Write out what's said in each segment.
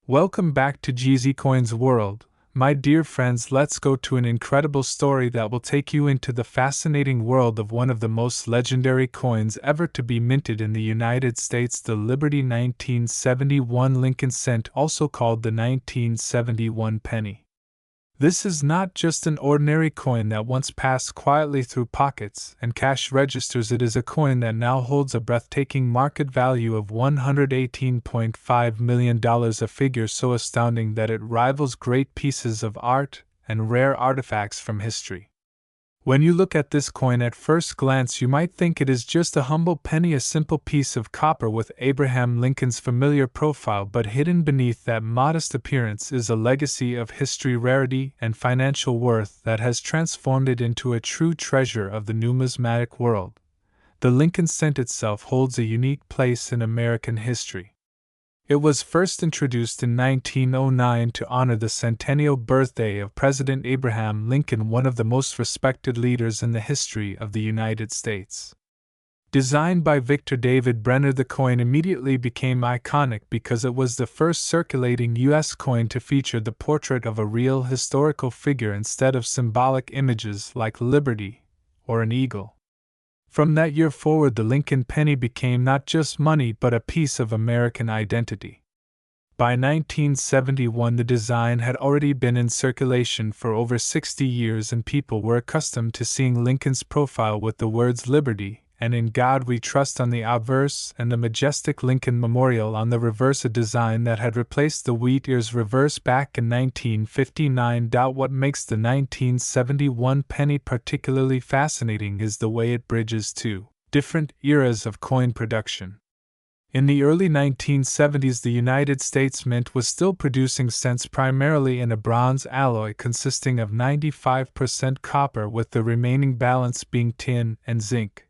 Welcome back to GZ Coins World. My dear friends, let's go to an incredible story that will take you into the fascinating world of one of the most legendary coins ever to be minted in the United States, the Liberty 1971 Lincoln cent, also called the 1971 penny. This is not just an ordinary coin that once passed quietly through pockets and cash registers. It is a coin that now holds a breathtaking market value of $118.5 million, a figure so astounding that it rivals great pieces of art and rare artifacts from history. When you look at this coin at first glance, you might think it is just a humble penny, a simple piece of copper with Abraham Lincoln's familiar profile, but hidden beneath that modest appearance is a legacy of history, rarity, and financial worth that has transformed it into a true treasure of the numismatic world. The Lincoln cent itself holds a unique place in American history. It was first introduced in 1909 to honor the centennial birthday of President Abraham Lincoln, one of the most respected leaders in the history of the United States. Designed by Victor David Brenner, the coin immediately became iconic because it was the first circulating U.S. coin to feature the portrait of a real historical figure instead of symbolic images like liberty or an eagle. From that year forward, the Lincoln penny became not just money but a piece of American identity. By 1971, the design had already been in circulation for over 60 years, and people were accustomed to seeing Lincoln's profile with the words "Liberty" and "In God We Trust" on the obverse and the majestic Lincoln Memorial on the reverse, a design that had replaced the wheat ears reverse back in 1959. What makes the 1971 penny particularly fascinating is the way it bridges two different eras of coin production. In the early 1970s, the United States Mint was still producing cents primarily in a bronze alloy consisting of 95% copper, with the remaining balance being tin and zinc.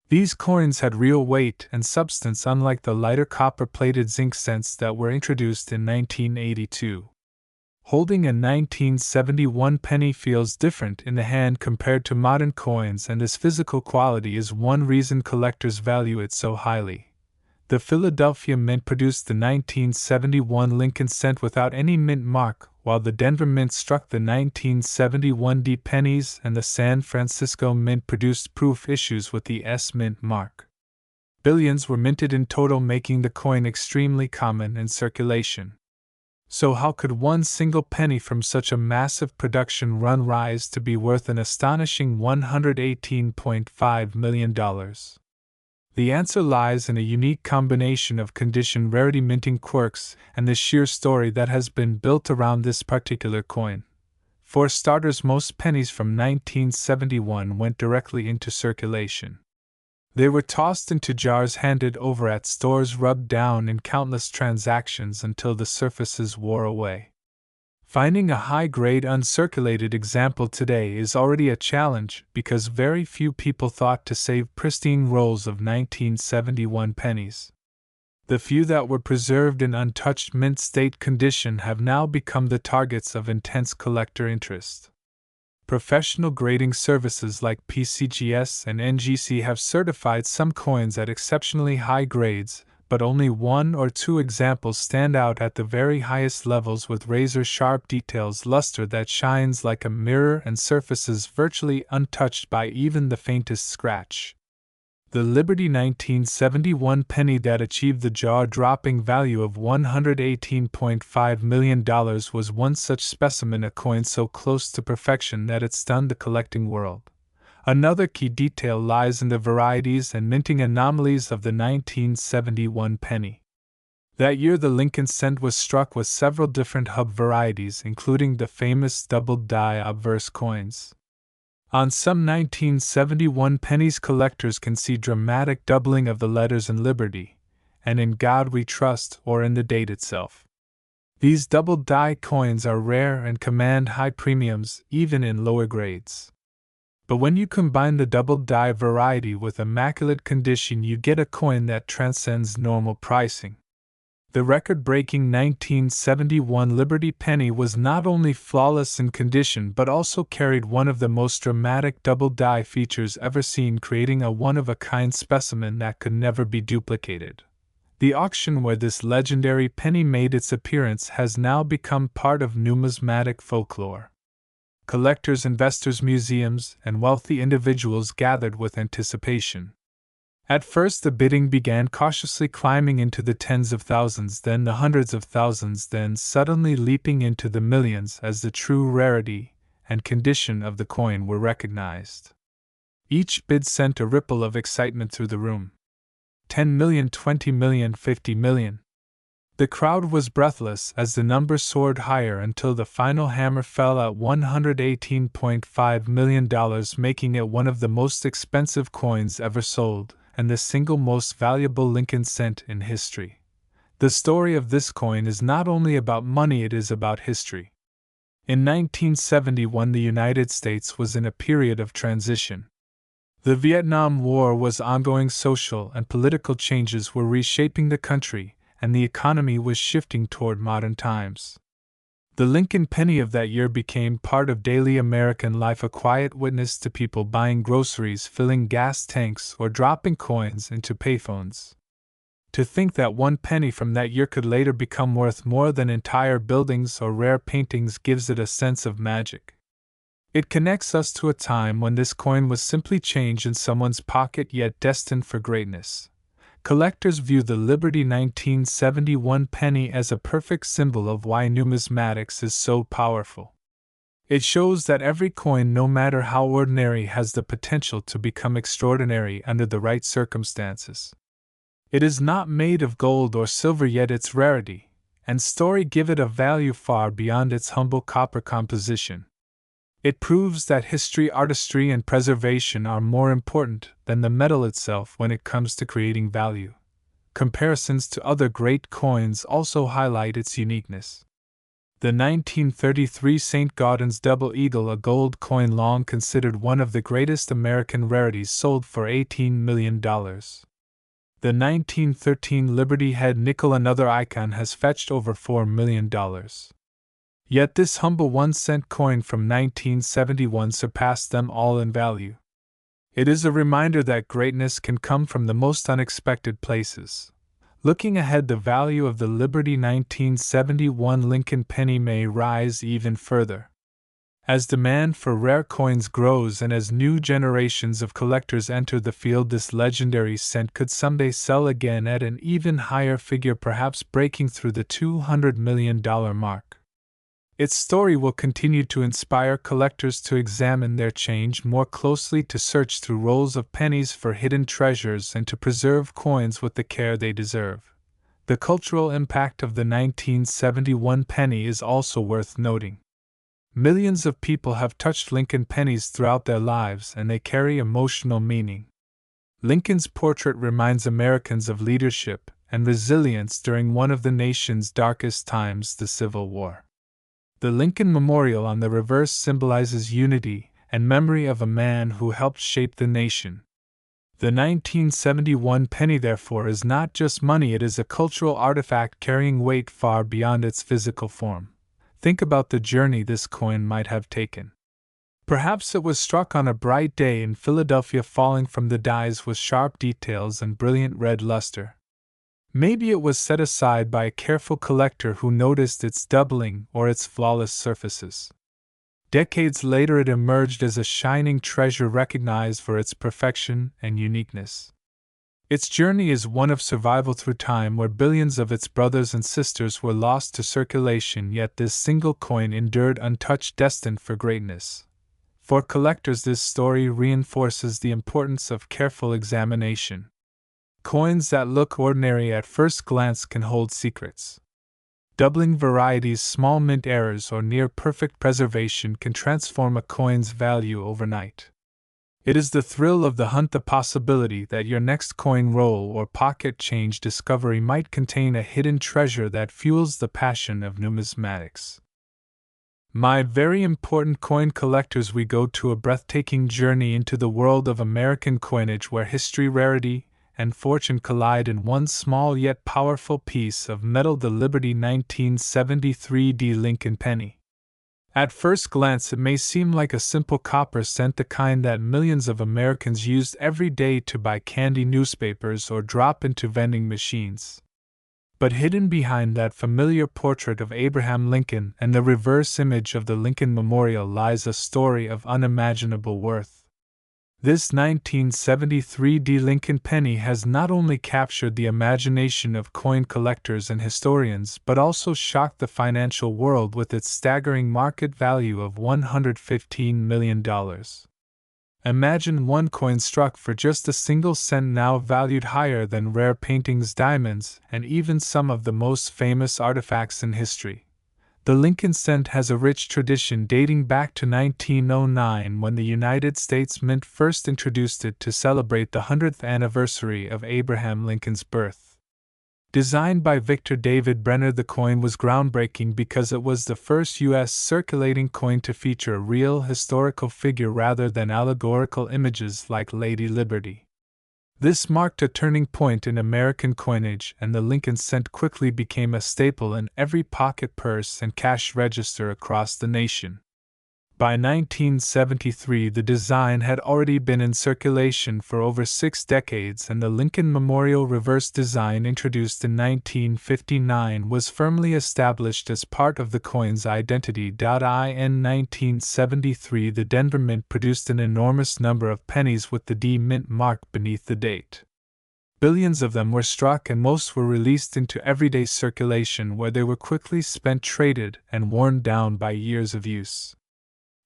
These coins had real weight and substance, unlike the lighter copper-plated zinc cents that were introduced in 1982. Holding a 1971 penny feels different in the hand compared to modern coins, and this physical quality is one reason collectors value it so highly. The Philadelphia Mint produced the 1971 Lincoln cent without any mint mark, while the Denver Mint struck the 1971 D pennies, and the San Francisco Mint produced proof issues with the S Mint mark. Billions were minted in total, making the coin extremely common in circulation. So how could one single penny from such a massive production run rise to be worth an astonishing $118.5 million? The answer lies in a unique combination of condition, rarity, minting quirks, and the sheer story that has been built around this particular coin. For starters, most pennies from 1971 went directly into circulation. They were tossed into jars, handed over at stores, rubbed down in countless transactions until the surfaces wore away. Finding a high-grade uncirculated example today is already a challenge because very few people thought to save pristine rolls of 1971 pennies. The few that were preserved in untouched mint state condition have now become the targets of intense collector interest. Professional grading services like PCGS and NGC have certified some coins at exceptionally high grades, but only one or two examples stand out at the very highest levels, with razor-sharp details, luster that shines like a mirror, and surfaces virtually untouched by even the faintest scratch. The Liberty 1971 penny that achieved the jaw-dropping value of $118.5 million was one such specimen, a coin so close to perfection that it stunned the collecting world. Another key detail lies in the varieties and minting anomalies of the 1971 penny. That year, the Lincoln cent was struck with several different hub varieties, including the famous double-die obverse coins. On some 1971 pennies, collectors can see dramatic doubling of the letters in Liberty and "In God We Trust," or in the date itself. These double-die coins are rare and command high premiums, even in lower grades. But when you combine the double-die variety with immaculate condition, you get a coin that transcends normal pricing. The record-breaking 1971 Liberty penny was not only flawless in condition but also carried one of the most dramatic double-die features ever seen, creating a one-of-a-kind specimen that could never be duplicated. The auction where this legendary penny made its appearance has now become part of numismatic folklore. Collectors, investors, museums, and wealthy individuals gathered with anticipation. At first, the bidding began cautiously, climbing into the tens of thousands, then the hundreds of thousands, then suddenly leaping into the millions as the true rarity and condition of the coin were recognized. Each bid sent a ripple of excitement through the room. 10 million, 20 million, 50 million. The crowd was breathless as the number soared higher until the final hammer fell at $118.5 million, making it one of the most expensive coins ever sold and the single most valuable Lincoln cent in history. The story of this coin is not only about money, it is about history. In 1971, the United States was in a period of transition. The Vietnam War was ongoing, social and political changes were reshaping the country, and the economy was shifting toward modern times. The Lincoln penny of that year became part of daily American life, a quiet witness to people buying groceries, filling gas tanks, or dropping coins into payphones. To think that one penny from that year could later become worth more than entire buildings or rare paintings gives it a sense of magic. It connects us to a time when this coin was simply change in someone's pocket, yet destined for greatness. Collectors view the Liberty 1971 penny as a perfect symbol of why numismatics is so powerful. It shows that every coin, no matter how ordinary, has the potential to become extraordinary under the right circumstances. It is not made of gold or silver, yet its rarity and story give it a value far beyond its humble copper composition. It proves that history, artistry, and preservation are more important than the metal itself when it comes to creating value. Comparisons to other great coins also highlight its uniqueness. The 1933 St. Gaudens Double Eagle, a gold coin long considered one of the greatest American rarities, sold for $18 million. The 1913 Liberty Head nickel, another icon, has fetched over $4 million. Yet this humble 1-cent coin from 1971 surpassed them all in value. It is a reminder that greatness can come from the most unexpected places. Looking ahead, the value of the Liberty 1971 Lincoln penny may rise even further. As demand for rare coins grows and as new generations of collectors enter the field, this legendary cent could someday sell again at an even higher figure, perhaps breaking through the $200 million mark. Its story will continue to inspire collectors to examine their change more closely, to search through rolls of pennies for hidden treasures, and to preserve coins with the care they deserve. The cultural impact of the 1971 penny is also worth noting. Millions of people have touched Lincoln pennies throughout their lives, and they carry emotional meaning. Lincoln's portrait reminds Americans of leadership and resilience during one of the nation's darkest times, the Civil War. The Lincoln Memorial on the reverse symbolizes unity and memory of a man who helped shape the nation. The 1971 penny, therefore, is not just money, it is a cultural artifact carrying weight far beyond its physical form. Think about the journey this coin might have taken. Perhaps it was struck on a bright day in Philadelphia, falling from the dies with sharp details and brilliant red luster. Maybe it was set aside by a careful collector who noticed its doubling or its flawless surfaces. Decades later, it emerged as a shining treasure, recognized for its perfection and uniqueness. Its journey is one of survival through time, where billions of its brothers and sisters were lost to circulation, yet this single coin endured untouched, destined for greatness. For collectors, this story reinforces the importance of careful examination. Coins that look ordinary at first glance can hold secrets. Doubling varieties, small mint errors, or near-perfect preservation can transform a coin's value overnight. It is the thrill of the hunt, the possibility that your next coin roll or pocket change discovery might contain a hidden treasure that fuels the passion of numismatics. My very important coin collectors, we go to a breathtaking journey into the world of American coinage, where history, rarity, and fortune collide in one small yet powerful piece of metal, the Liberty 1973 Lincoln penny. At first glance, it may seem like a simple copper cent, the kind that millions of Americans used every day to buy candy, newspapers, or drop into vending machines. But hidden behind that familiar portrait of Abraham Lincoln and the reverse image of the Lincoln Memorial lies a story of unimaginable worth. This 1973 D. Lincoln penny has not only captured the imagination of coin collectors and historians but also shocked the financial world with its staggering market value of $115 million. Imagine one coin struck for just a single cent now valued higher than rare paintings, diamonds, and even some of the most famous artifacts in history. The Lincoln cent has a rich tradition dating back to 1909 when the United States Mint first introduced it to celebrate the 100th anniversary of Abraham Lincoln's birth. Designed by Victor David Brenner, the coin was groundbreaking because it was the first U.S. circulating coin to feature a real historical figure rather than allegorical images like Lady Liberty. This marked a turning point in American coinage, and the Lincoln cent quickly became a staple in every pocket purse and cash register across the nation. By 1973, the design had already been in circulation for over 6 decades, and the Lincoln Memorial reverse design, introduced in 1959, was firmly established as part of the coin's identity. In 1973, the Denver Mint produced an enormous number of pennies with the D Mint mark beneath the date. Billions of them were struck, and most were released into everyday circulation, where they were quickly spent, traded, and worn down by years of use.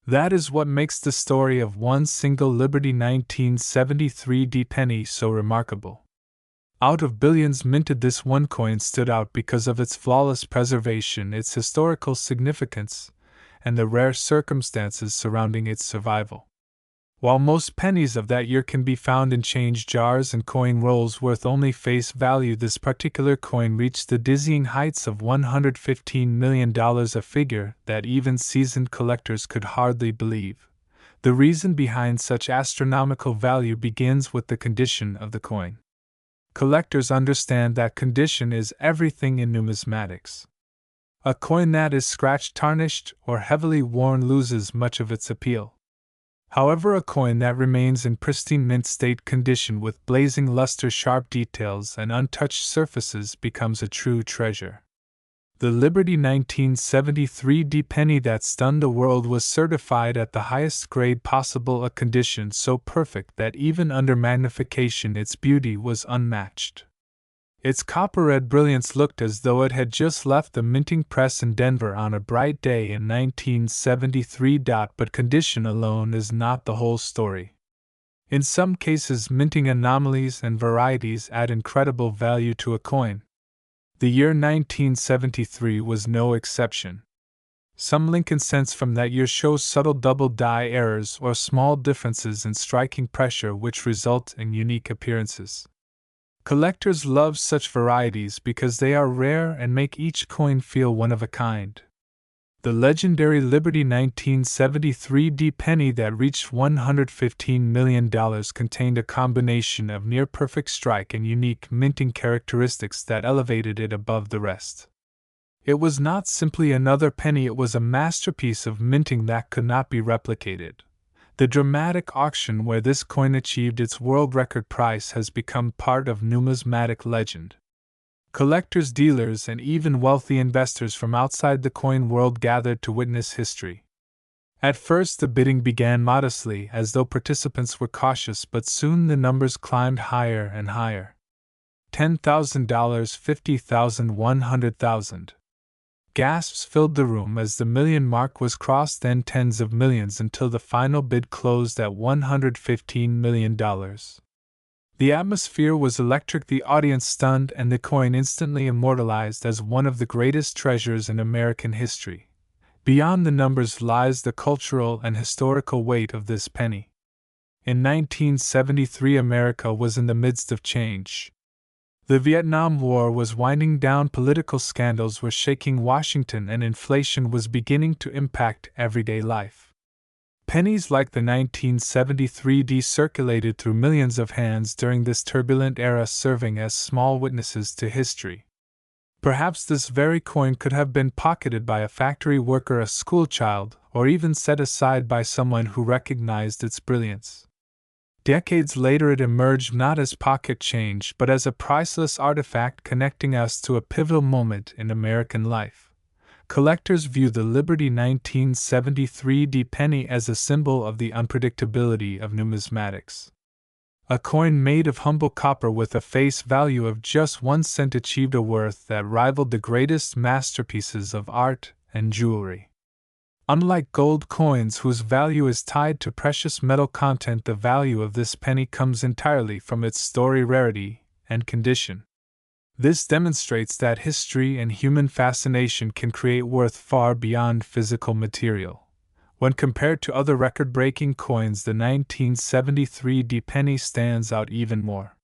That is what makes the story of one single Liberty 1973 D penny so remarkable. Out of billions minted, this one coin stood out because of its flawless preservation, its historical significance, and the rare circumstances surrounding its survival. While most pennies of that year can be found in change jars and coin rolls worth only face value, this particular coin reached the dizzying heights of $115 million, a figure that even seasoned collectors could hardly believe. The reason behind such astronomical value begins with the condition of the coin. Collectors understand that condition is everything in numismatics. A coin that is scratched, tarnished, or heavily worn loses much of its appeal. However, a coin that remains in pristine mint state condition with blazing luster, sharp details, and untouched surfaces becomes a true treasure. The Liberty 1973 D penny that stunned the world was certified at the highest grade possible, a condition so perfect that even under magnification its beauty was unmatched. Its copper-red brilliance looked as though it had just left the minting press in Denver on a bright day in 1973. But condition alone is not the whole story. In some cases, minting anomalies and varieties add incredible value to a coin. The year 1973 was no exception. Some Lincoln cents from that year show subtle double die errors or small differences in striking pressure which result in unique appearances. Collectors love such varieties because they are rare and make each coin feel one of a kind. The legendary Liberty 1973 D penny that reached $115 million contained a combination of near-perfect strike and unique minting characteristics that elevated it above the rest. It was not simply another penny, it was a masterpiece of minting that could not be replicated. The dramatic auction where this coin achieved its world record price has become part of numismatic legend. Collectors, dealers, and even wealthy investors from outside the coin world gathered to witness history. At first, the bidding began modestly, as though participants were cautious, but soon the numbers climbed higher and higher. $10,000, $50,000, $100,000. Gasps filled the room as the million mark was crossed, then tens of millions, until the final bid closed at $115 million. The atmosphere was electric, the audience stunned, and the coin instantly immortalized as one of the greatest treasures in American history. Beyond the numbers lies the cultural and historical weight of this penny. In 1973, America was in the midst of change. The Vietnam War was winding down, political scandals were shaking Washington, and inflation was beginning to impact everyday life. Pennies like the 1973 D circulated through millions of hands during this turbulent era, serving as small witnesses to history. Perhaps this very coin could have been pocketed by a factory worker, a schoolchild, or even set aside by someone who recognized its brilliance. Decades later, it emerged not as pocket change but as a priceless artifact connecting us to a pivotal moment in American life. Collectors view the Liberty 1973 penny as a symbol of the unpredictability of numismatics. A coin made of humble copper with a face value of just 1 cent achieved a worth that rivaled the greatest masterpieces of art and jewelry. Unlike gold coins whose value is tied to precious metal content, the value of this penny comes entirely from its story, rarity, and condition. This demonstrates that history and human fascination can create worth far beyond physical material. When compared to other record-breaking coins, the 1973 penny stands out even more.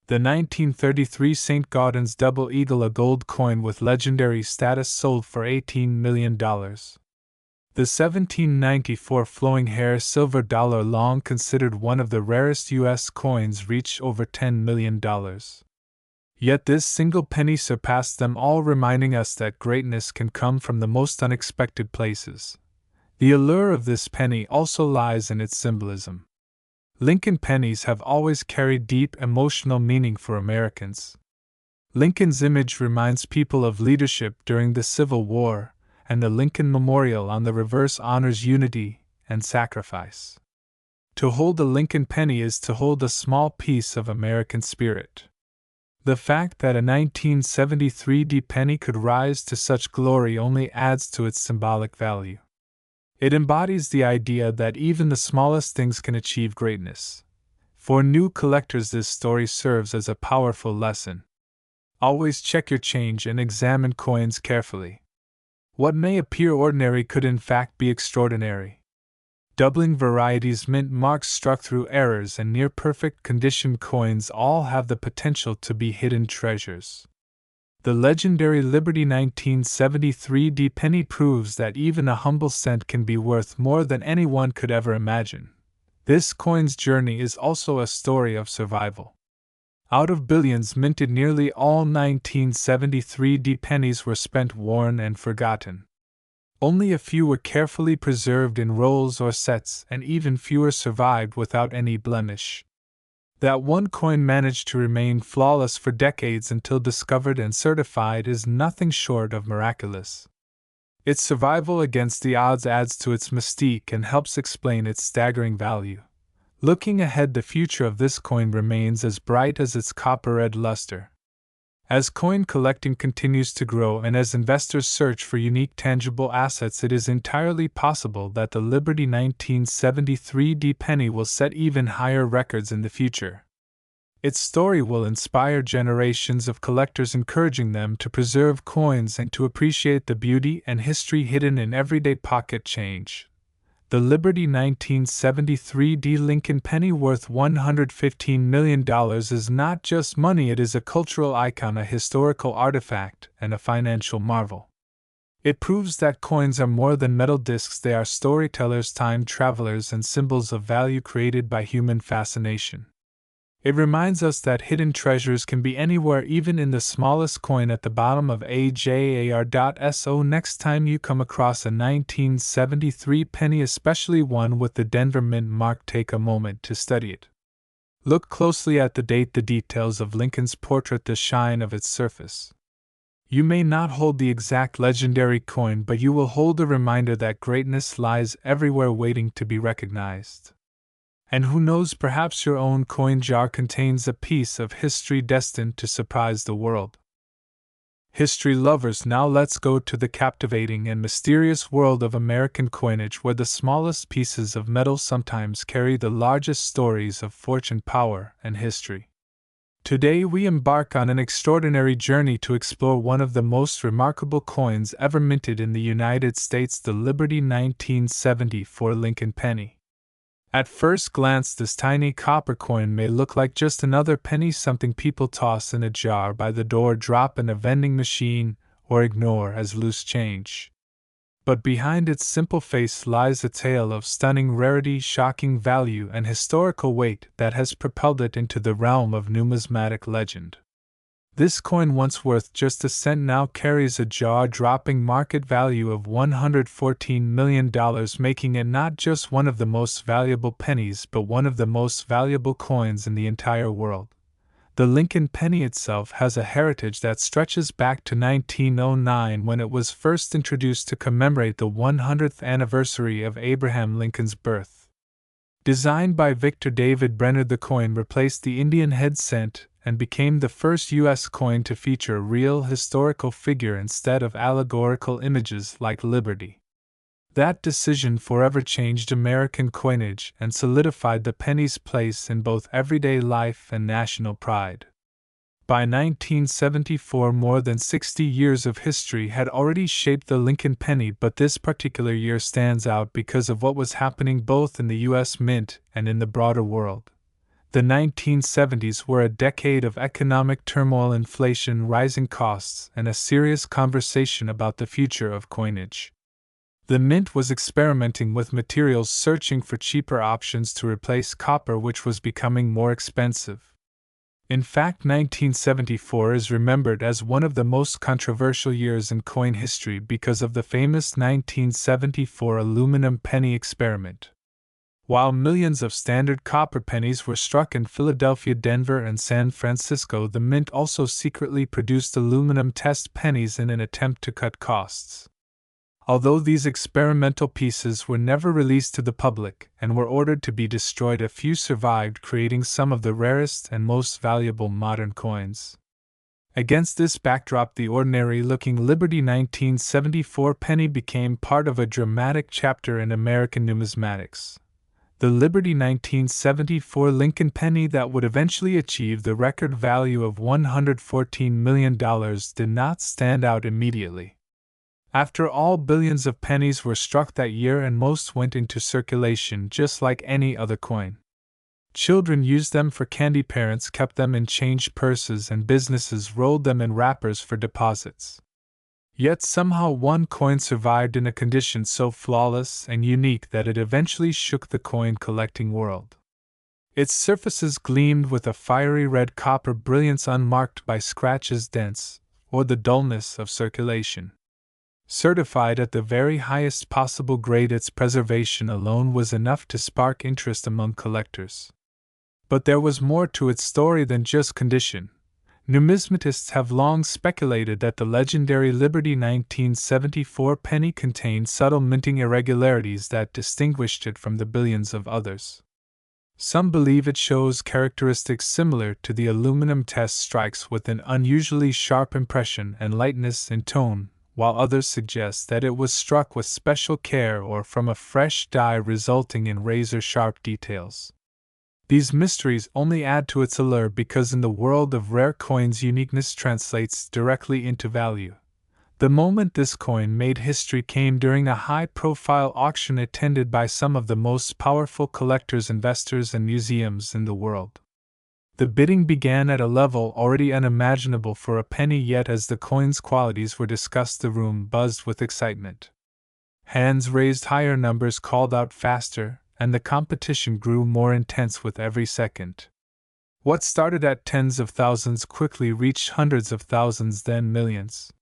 The 1933 St. Gaudens Double Eagle, a gold coin with legendary status, sold for $18 million. The 1794 flowing hair silver dollar, long considered one of the rarest U.S. coins, reached over $10 million. Yet this single penny surpassed them all, reminding us that greatness can come from the most unexpected places. The allure of this penny also lies in its symbolism. Lincoln pennies have always carried deep emotional meaning for Americans. Lincoln's image reminds people of leadership during the Civil War, and the Lincoln Memorial on the reverse honors unity and sacrifice. To hold a Lincoln penny is to hold a small piece of American spirit. The fact that a 1973 penny could rise to such glory only adds to its symbolic value. It embodies the idea that even the smallest things can achieve greatness. For new collectors, this story serves as a powerful lesson. Always check your change and examine coins carefully. What may appear ordinary could in fact be extraordinary. Doubling varieties, mint marks struck through errors, and near-perfect condition coins all have the potential to be hidden treasures. The legendary Liberty 1973 penny proves that even a humble cent can be worth more than anyone could ever imagine. This coin's journey is also a story of survival. Out of billions minted, nearly all 1973 pennies were spent, worn, and forgotten. Only a few were carefully preserved in rolls or sets, and even fewer survived without any blemish. That one coin managed to remain flawless for decades until discovered and certified is nothing short of miraculous. Its survival against the odds adds to its mystique and helps explain its staggering value. Looking ahead, the future of this coin remains as bright as its copper-red luster. As coin collecting continues to grow and as investors search for unique tangible assets, it is entirely possible that the Liberty 1973 penny will set even higher records in the future. Its story will inspire generations of collectors, encouraging them to preserve coins and to appreciate the beauty and history hidden in everyday pocket change. The Liberty 1973 Lincoln penny, worth $115 million, is not just money, it is a cultural icon, a historical artifact, and a financial marvel. It proves that coins are more than metal discs, they are storytellers, time travelers, and symbols of value created by human fascination. It reminds us that hidden treasures can be anywhere, even in the smallest coin at the bottom of AJAR.so. Next time you come across a 1973 penny, especially one with the Denver Mint mark, take a moment to study it. Look closely at the date, the details of Lincoln's portrait, the shine of its surface. You may not hold the exact legendary coin, but you will hold a reminder that greatness lies everywhere, waiting to be recognized. And who knows, perhaps your own coin jar contains a piece of history destined to surprise the world. History lovers, now let's go to the captivating and mysterious world of American coinage, where the smallest pieces of metal sometimes carry the largest stories of fortune, power, and history. Today we embark on an extraordinary journey to explore one of the most remarkable coins ever minted in the United States, the Liberty 1974 Lincoln penny. At first glance, this tiny copper coin may look like just another penny, something people toss in a jar by the door, drop in a vending machine, or ignore as loose change. But behind its simple face lies a tale of stunning rarity, shocking value, and historical weight that has propelled it into the realm of numismatic legend. This coin, once worth just a cent, now carries a jaw-dropping market value of $114 million, making it not just one of the most valuable pennies but one of the most valuable coins in the entire world. The Lincoln penny itself has a heritage that stretches back to 1909, when it was first introduced to commemorate the 100th anniversary of Abraham Lincoln's birth. Designed by Victor David Brenner, the coin replaced the Indian head cent and became the first U.S. coin to feature a real historical figure instead of allegorical images like Liberty. That decision forever changed American coinage and solidified the penny's place in both everyday life and national pride. By 1974, more than 60 years of history had already shaped the Lincoln penny, but this particular year stands out because of what was happening both in the U.S. Mint and in the broader world. The 1970s were a decade of economic turmoil, inflation, rising costs, and a serious conversation about the future of coinage. The Mint was experimenting with materials, searching for cheaper options to replace copper, which was becoming more expensive. In fact, 1974 is remembered as one of the most controversial years in coin history because of the famous 1974 aluminum penny experiment. While millions of standard copper pennies were struck in Philadelphia, Denver, and San Francisco, the Mint also secretly produced aluminum test pennies in an attempt to cut costs. Although these experimental pieces were never released to the public and were ordered to be destroyed, a few survived, creating some of the rarest and most valuable modern coins. Against this backdrop, the ordinary-looking Liberty 1974 penny became part of a dramatic chapter in American numismatics. The Liberty 1974 Lincoln penny, that would eventually achieve the record value of $114 million, did not stand out immediately. After all, billions of pennies were struck that year and most went into circulation just like any other coin. Children used them for candy, parents kept them in change purses, and businesses rolled them in wrappers for deposits. Yet somehow one coin survived in a condition so flawless and unique that it eventually shook the coin collecting world. Its surfaces gleamed with a fiery red copper brilliance unmarked by scratches, dents, or the dullness of circulation. Certified at the very highest possible grade, its preservation alone was enough to spark interest among collectors. But there was more to its story than just condition. Numismatists have long speculated that the legendary Liberty 1974 penny contained subtle minting irregularities that distinguished it from the billions of others. Some believe it shows characteristics similar to the aluminum test strikes, with an unusually sharp impression and lightness in tone, while others suggest that it was struck with special care or from a fresh die, resulting in razor-sharp details. These mysteries only add to its allure because in the world of rare coins, uniqueness translates directly into value. The moment this coin made history came during a high-profile auction attended by some of the most powerful collectors, investors, and museums in the world. The bidding began at a level already unimaginable for a penny, yet as the coin's qualities were discussed, the room buzzed with excitement. Hands raised higher, numbers called out faster, and the competition grew more intense with every second. What started at tens of thousands quickly reached hundreds of thousands, then millions.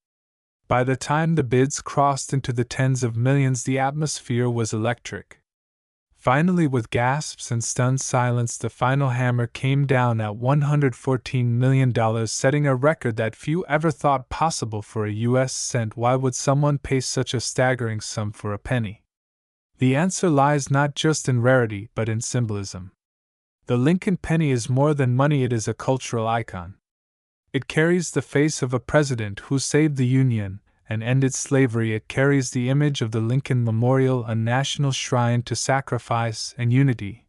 By the time the bids crossed into the tens of millions, the atmosphere was electric. Finally, with gasps and stunned silence, the final hammer came down at $114 million, setting a record that few ever thought possible for a U.S. cent. Why would someone pay such a staggering sum for a penny? The answer lies not just in rarity, but in symbolism. The Lincoln penny is more than money, it is a cultural icon. It carries the face of a president who saved the Union and ended slavery. It carries the image of the Lincoln Memorial, a national shrine to sacrifice and unity,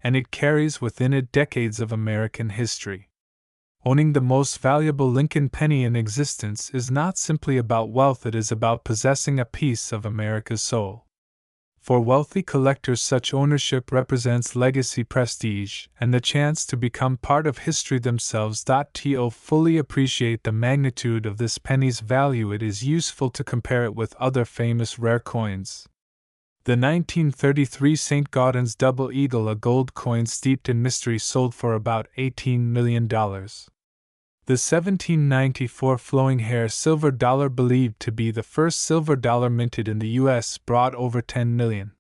and it carries within it decades of American history. Owning the most valuable Lincoln penny in existence is not simply about wealth, it is about possessing a piece of America's soul. For wealthy collectors, such ownership represents legacy, prestige, and the chance to become part of history themselves. To fully appreciate the magnitude of this penny's value, it is useful to compare it with other famous rare coins. The 1933 St. Gaudens Double Eagle, a gold coin steeped in mystery, sold for about $18 million. The 1794 flowing hair silver dollar, believed to be the first silver dollar minted in the U.S., brought over 10 million.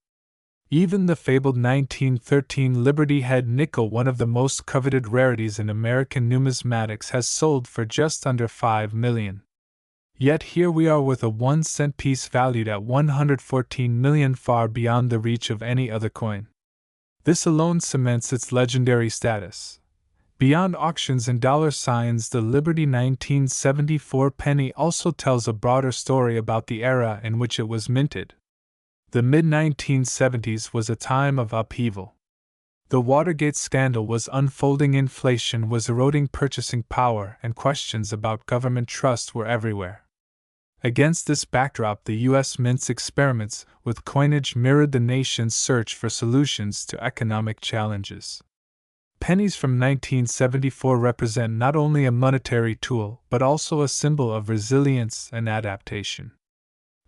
Even the fabled 1913 Liberty Head nickel, one of the most coveted rarities in American numismatics, has sold for just under 5 million. Yet here we are with a 1-cent piece valued at 114 million, far beyond the reach of any other coin. This alone cements its legendary status. Beyond auctions and dollar signs, the Liberty 1974 penny also tells a broader story about the era in which it was minted. The mid-1970s was a time of upheaval. The Watergate scandal was unfolding, inflation was eroding purchasing power, and questions about government trust were everywhere. Against this backdrop, the U.S. Mint's experiments with coinage mirrored the nation's search for solutions to economic challenges. Pennies from 1974 represent not only a monetary tool, but also a symbol of resilience and adaptation.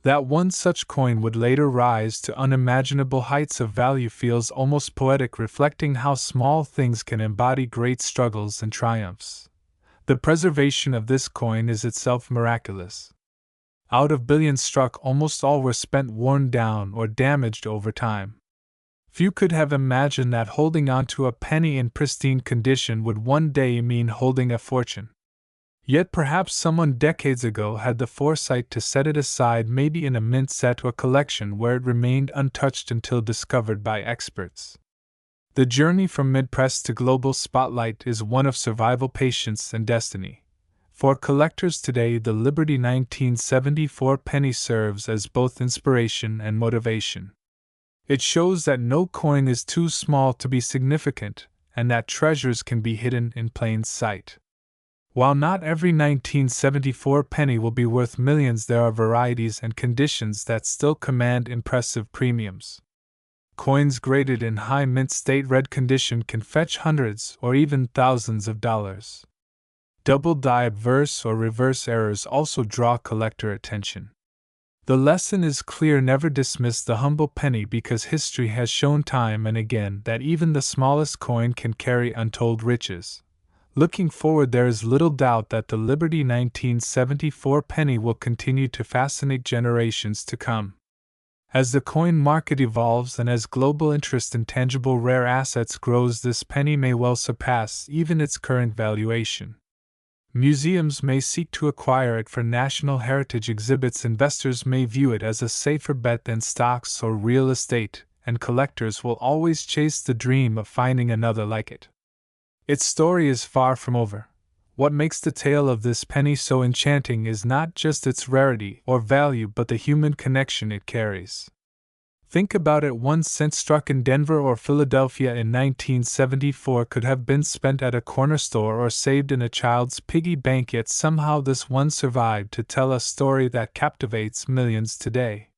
That one such coin would later rise to unimaginable heights of value feels almost poetic, reflecting how small things can embody great struggles and triumphs. The preservation of this coin is itself miraculous. Out of billions struck, almost all were spent, worn down, or damaged over time. Few could have imagined that holding on to a penny in pristine condition would one day mean holding a fortune. Yet perhaps someone decades ago had the foresight to set it aside, maybe in a mint set or collection where it remained untouched until discovered by experts. The journey from mid-press to global spotlight is one of survival, patience, and destiny. For collectors today, the Liberty 1974 penny serves as both inspiration and motivation. It shows that no coin is too small to be significant, and that treasures can be hidden in plain sight. While not every 1974 penny will be worth millions, there are varieties and conditions that still command impressive premiums. Coins graded in high mint state red condition can fetch hundreds or even thousands of dollars. Double die obverse or reverse errors also draw collector attention. The lesson is clear: never dismiss the humble penny, because history has shown time and again that even the smallest coin can carry untold riches. Looking forward, there is little doubt that the Liberty 1974 penny will continue to fascinate generations to come. As the coin market evolves and as global interest in tangible rare assets grows, this penny may well surpass even its current valuation. Museums may seek to acquire it for national heritage exhibits, investors may view it as a safer bet than stocks or real estate, and collectors will always chase the dream of finding another like it. Its story is far from over. What makes the tale of this penny so enchanting is not just its rarity or value, but the human connection it carries. Think about it: 1 cent struck in Denver or Philadelphia in 1974 could have been spent at a corner store or saved in a child's piggy bank, yet somehow this one survived to tell a story that captivates millions today.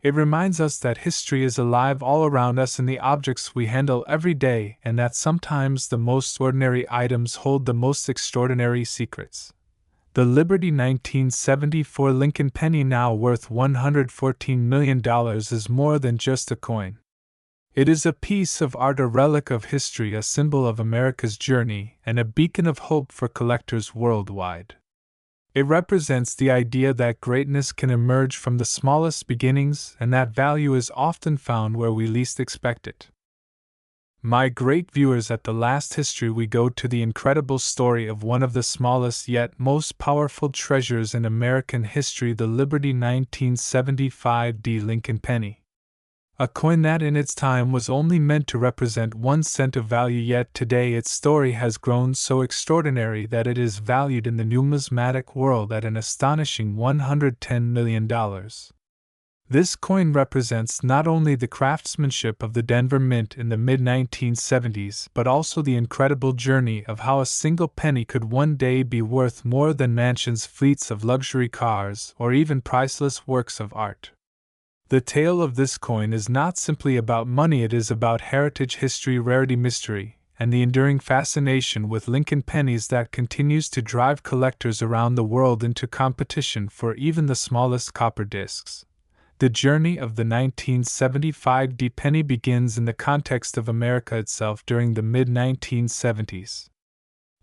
It reminds us that history is alive all around us in the objects we handle every day, and that sometimes the most ordinary items hold the most extraordinary secrets. The Liberty 1974 Lincoln penny, now worth $114 million, is more than just a coin. It is a piece of art, a relic of history, a symbol of America's journey, and a beacon of hope for collectors worldwide. It represents the idea that greatness can emerge from the smallest beginnings, and that value is often found where we least expect it. My great viewers, at the last history we go to the incredible story of one of the smallest yet most powerful treasures in American history, the Liberty 1975 Lincoln penny. A coin that in its time was only meant to represent 1 cent of value, yet today its story has grown so extraordinary that it is valued in the numismatic world at an astonishing $110 million. This coin represents not only the craftsmanship of the Denver Mint in the mid-1970s, but also the incredible journey of how a single penny could one day be worth more than mansions, fleets of luxury cars, or even priceless works of art. The tale of this coin is not simply about money, it is about heritage, history, rarity, mystery, and the enduring fascination with Lincoln pennies that continues to drive collectors around the world into competition for even the smallest copper discs. The journey of the 1975 penny begins in the context of America itself during the mid-1970s.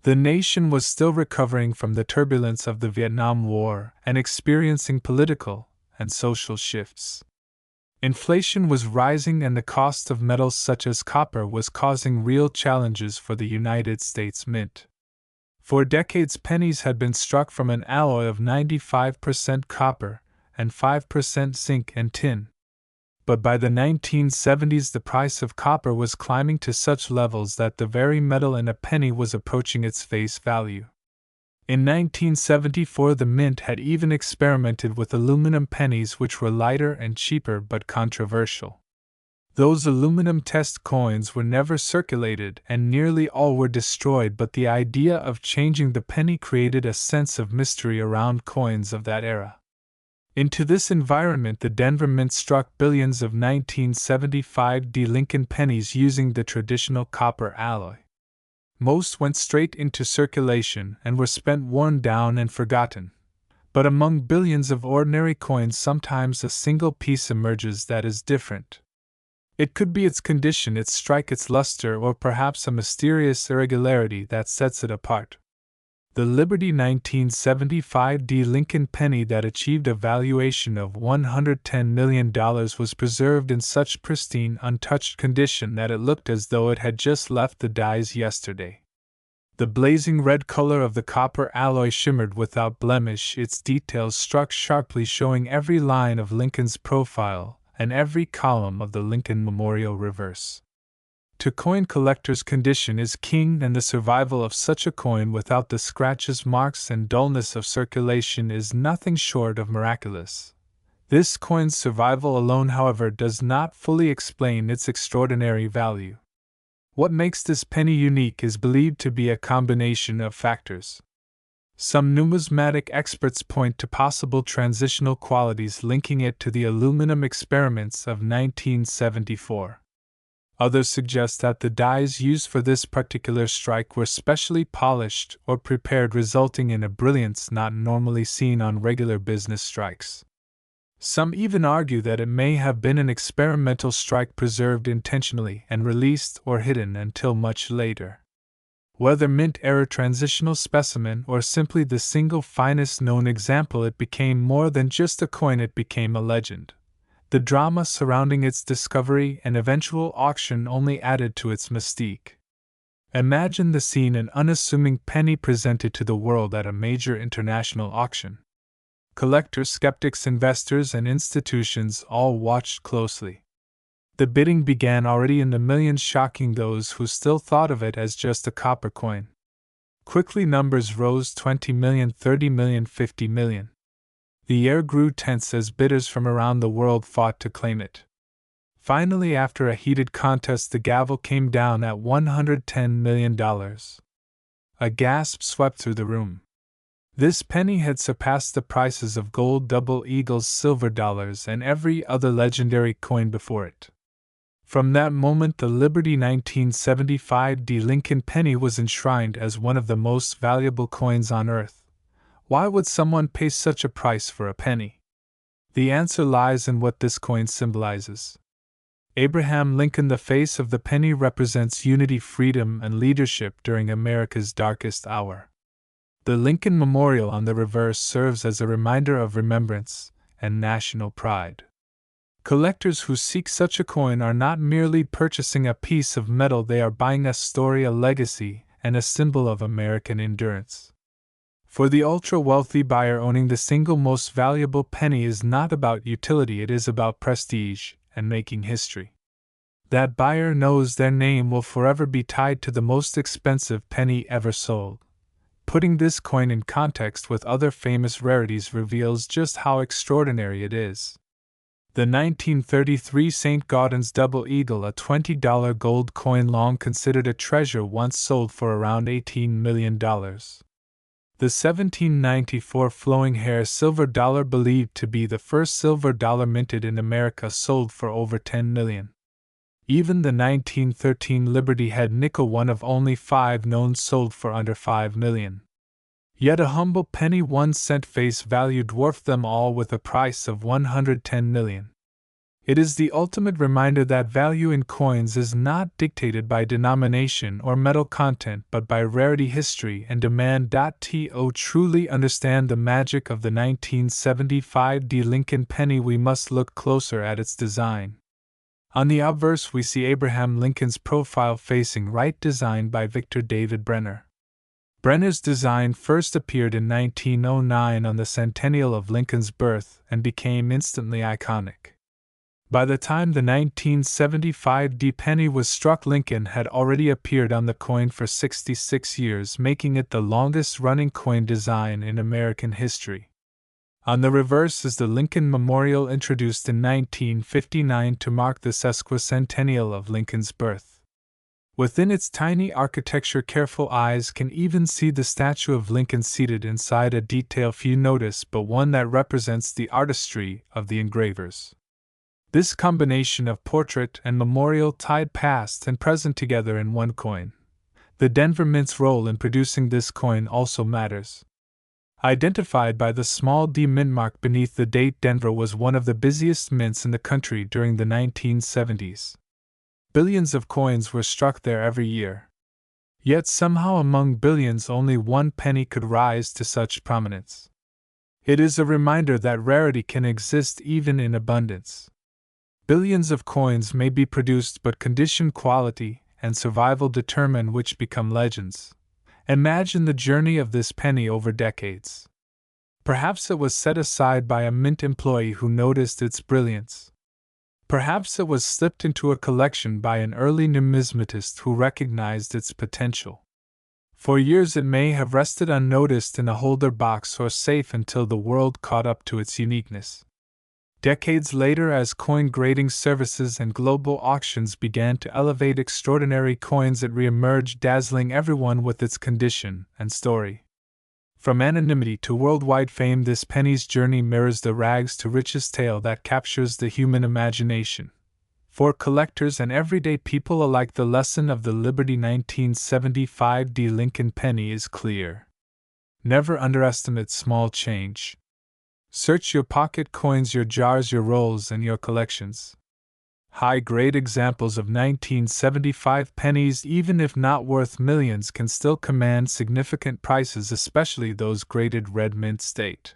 The nation was still recovering from the turbulence of the Vietnam War and experiencing political and social shifts. Inflation was rising, and the cost of metals such as copper was causing real challenges for the United States Mint. For decades, pennies had been struck from an alloy of 95% copper and 5% zinc and tin. But by the 1970s, the price of copper was climbing to such levels that the very metal in a penny was approaching its face value. In 1974, the mint had even experimented with aluminum pennies, which were lighter and cheaper but controversial. Those aluminum test coins were never circulated and nearly all were destroyed, but the idea of changing the penny created a sense of mystery around coins of that era. Into this environment, the Denver Mint struck billions of 1975 Lincoln pennies using the traditional copper alloy. Most went straight into circulation and were spent, worn down, and forgotten. But among billions of ordinary coins, sometimes a single piece emerges that is different. It could be its condition, its strike, its luster, or perhaps a mysterious irregularity that sets it apart. The Liberty 1975 Lincoln penny that achieved a valuation of $110 million was preserved in such pristine, untouched condition that it looked as though it had just left the dies yesterday. The blazing red color of the copper alloy shimmered without blemish, its details struck sharply, showing every line of Lincoln's profile and every column of the Lincoln Memorial reverse. To coin collectors, condition is king, and the survival of such a coin without the scratches, marks, and dullness of circulation is nothing short of miraculous. This coin's survival alone, however, does not fully explain its extraordinary value. What makes this penny unique is believed to be a combination of factors. Some numismatic experts point to possible transitional qualities linking it to the aluminum experiments of 1974. Others suggest that the dies used for this particular strike were specially polished or prepared, resulting in a brilliance not normally seen on regular business strikes. Some even argue that it may have been an experimental strike preserved intentionally and released or hidden until much later. Whether mint-era transitional specimen or simply the single finest known example, it became more than just a coin, it became a legend. The drama surrounding its discovery and eventual auction only added to its mystique. Imagine the scene: an unassuming penny presented to the world at a major international auction. Collectors, skeptics, investors, and institutions all watched closely. The bidding began already in the millions, shocking those who still thought of it as just a copper coin. Quickly numbers rose: 20 million, 30 million, 50 million. The air grew tense as bidders from around the world fought to claim it. Finally, after a heated contest, the gavel came down at $110 million. A gasp swept through the room. This penny had surpassed the prices of gold, double eagles, silver dollars, and every other legendary coin before it. From that moment, the Liberty 1975 Lincoln penny was enshrined as one of the most valuable coins on earth. Why would someone pay such a price for a penny? The answer lies in what this coin symbolizes. Abraham Lincoln, the face of the penny, represents unity, freedom, and leadership during America's darkest hour. The Lincoln Memorial on the reverse serves as a reminder of remembrance and national pride. Collectors who seek such a coin are not merely purchasing a piece of metal, they are buying a story, a legacy, and a symbol of American endurance. For the ultra-wealthy buyer, owning the single most valuable penny is not about utility, it is about prestige and making history. That buyer knows their name will forever be tied to the most expensive penny ever sold. Putting this coin in context with other famous rarities reveals just how extraordinary it is. The 1933 St. Gaudens Double Eagle, a $20 gold coin long considered a treasure, once sold for around $18 million. The 1794 Flowing Hair silver dollar, believed to be the first silver dollar minted in America, sold for over $10 million. Even the 1913 Liberty Head nickel, one of only 5 known, sold for under $5 million. Yet a humble penny 1 cent face value dwarfed them all with a price of $110 million. It is the ultimate reminder that value in coins is not dictated by denomination or metal content but by rarity, history, and demand. To truly understand the magic of the 1975 Lincoln penny, we must look closer at its design. On the obverse, we see Abraham Lincoln's profile facing right, designed by Victor David Brenner. Brenner's design first appeared in 1909 on the centennial of Lincoln's birth and became instantly iconic. By the time the 1975 penny was struck, Lincoln had already appeared on the coin for 66 years, making it the longest-running coin design in American history. On the reverse is the Lincoln Memorial, introduced in 1959 to mark the sesquicentennial of Lincoln's birth. Within its tiny architecture, careful eyes can even see the statue of Lincoln seated inside, a detail few notice but one that represents the artistry of the engravers. This combination of portrait and memorial tied past and present together in one coin. The Denver Mint's role in producing this coin also matters. Identified by the small D mint mark beneath the date, Denver was one of the busiest mints in the country during the 1970s. Billions of coins were struck there every year. Yet somehow among billions only one penny could rise to such prominence. It is a reminder that rarity can exist even in abundance. Billions of coins may be produced, but condition, quality, and survival determine which become legends. Imagine the journey of this penny over decades. Perhaps it was set aside by a mint employee who noticed its brilliance. Perhaps it was slipped into a collection by an early numismatist who recognized its potential. For years it may have rested unnoticed in a holder box or safe until the world caught up to its uniqueness. Decades later, as coin grading services and global auctions began to elevate extraordinary coins, it reemerged, dazzling everyone with its condition and story. From anonymity to worldwide fame, this penny's journey mirrors the rags to riches tale that captures the human imagination. For collectors and everyday people alike, the lesson of the Liberty 1975 Lincoln penny is clear. Never underestimate small change. Search your pocket coins, your jars, your rolls, and your collections. High-grade examples of 1975 pennies, even if not worth millions, can still command significant prices, especially those graded red mint state.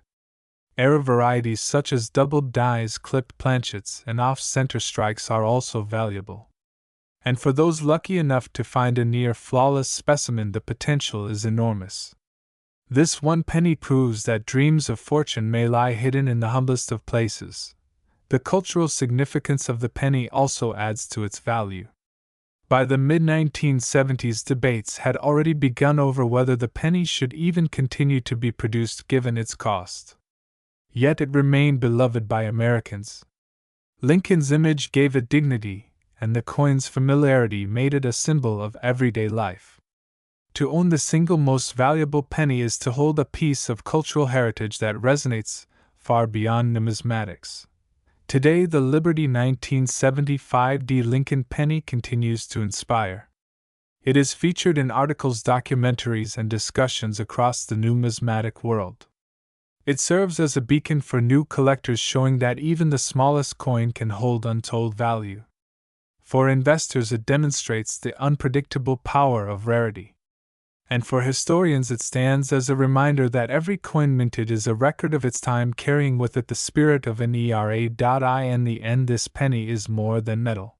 Era varieties such as doubled dies, clipped planchets, and off-center strikes are also valuable. And for those lucky enough to find a near-flawless specimen, the potential is enormous. This one penny proves that dreams of fortune may lie hidden in the humblest of places. The cultural significance of the penny also adds to its value. By the mid-1970s, debates had already begun over whether the penny should even continue to be produced given its cost. Yet it remained beloved by Americans. Lincoln's image gave it dignity, and the coin's familiarity made it a symbol of everyday life. To own the single most valuable penny is to hold a piece of cultural heritage that resonates far beyond numismatics. Today, the Liberty 1975 Lincoln penny continues to inspire. It is featured in articles, documentaries, and discussions across the numismatic world. It serves as a beacon for new collectors, showing that even the smallest coin can hold untold value. For investors, it demonstrates the unpredictable power of rarity. And for historians, it stands as a reminder that every coin minted is a record of its time, carrying with it the spirit of an era. In the end, this penny is more than metal.